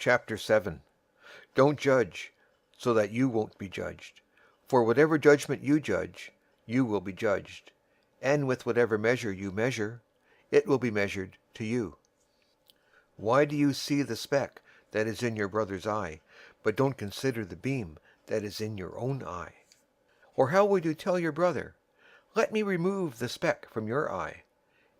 Chapter 7. Don't judge, so that you won't be judged. For whatever judgment you judge, you will be judged. And with whatever measure you measure, it will be measured to you. Why do you see the speck that is in your brother's eye, but don't consider the beam that is in your own eye? Or how would you tell your brother, "Let me remove the speck from your eye,"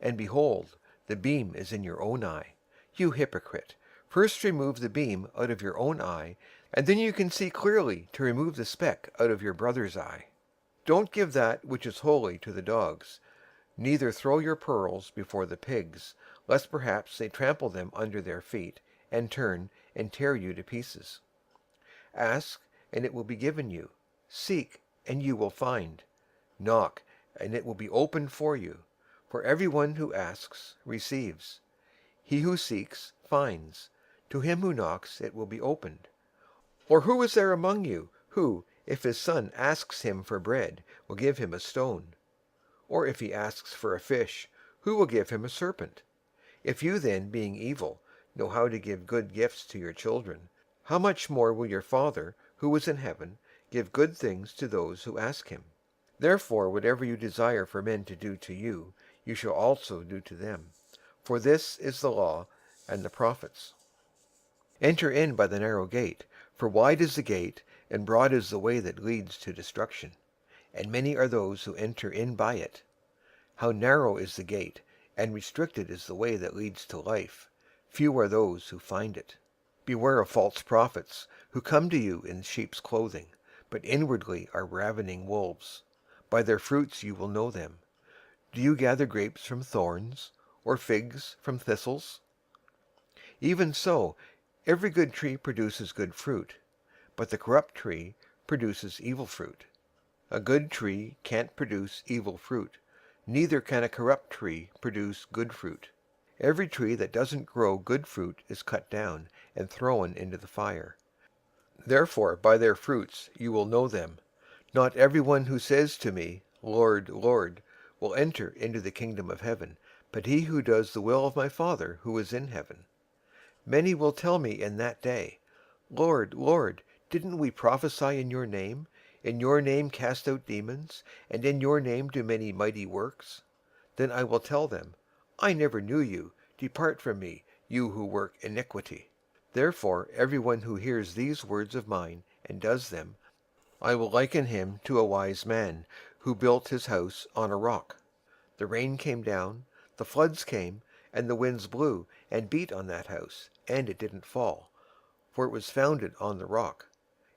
and behold, the beam is in your own eye? You hypocrite! First remove the beam out of your own eye, and then you can see clearly to remove the speck out of your brother's eye. Don't give that which is holy to the dogs, neither throw your pearls before the pigs, lest perhaps they trample them under their feet, and turn and tear you to pieces. Ask, and it will be given you. Seek, and you will find. Knock, and it will be opened for you. For everyone who asks receives. He who seeks finds. To him who knocks it will be opened. Or who is there among you who, if his son asks him for bread, will give him a stone? Or if he asks for a fish, who will give him a serpent? If you then, being evil, know how to give good gifts to your children, how much more will your Father, who is in heaven, give good things to those who ask him? Therefore, whatever you desire for men to do to you, you shall also do to them. For this is the law and the prophets. Enter in by the narrow gate, for wide is the gate, and broad is the way that leads to destruction, and many are those who enter in by it. How narrow is the gate, and restricted is the way that leads to life. Few are those who find it. Beware of false prophets, who come to you in sheep's clothing, but inwardly are ravening wolves. By their fruits you will know them. Do you gather grapes from thorns, or figs from thistles? Even so, every good tree produces good fruit, but the corrupt tree produces evil fruit. A good tree can't produce evil fruit, neither can a corrupt tree produce good fruit. Every tree that doesn't grow good fruit is cut down and thrown into the fire. Therefore by their fruits you will know them. Not everyone who says to me, 'Lord, Lord,' will enter into the kingdom of heaven, but he who does the will of my Father who is in heaven. Many will tell me in that day, 'Lord, Lord, didn't we prophesy in your name, in your name cast out demons, and in your name do many mighty works?' Then I will tell them, 'I never knew you. Depart from me, you who work iniquity.' Therefore everyone who hears these words of mine and does them, I will liken him to a wise man who built his house on a rock. The rain came down, the floods came, and the winds blew and beat on that house, and it didn't fall, for it was founded on the rock.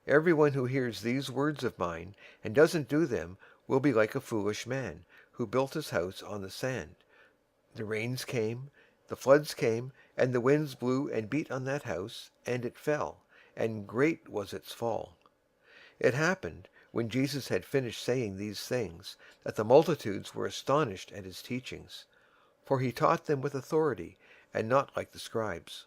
Everyone who hears these words of mine and doesn't do them will be like a foolish man who built his house on the sand. The rains came, the floods came, and the winds blew and beat on that house, and it fell, and great was its fall. It happened, when Jesus had finished saying these things, that the multitudes were astonished at his teachings, for he taught them with authority, and not like the scribes.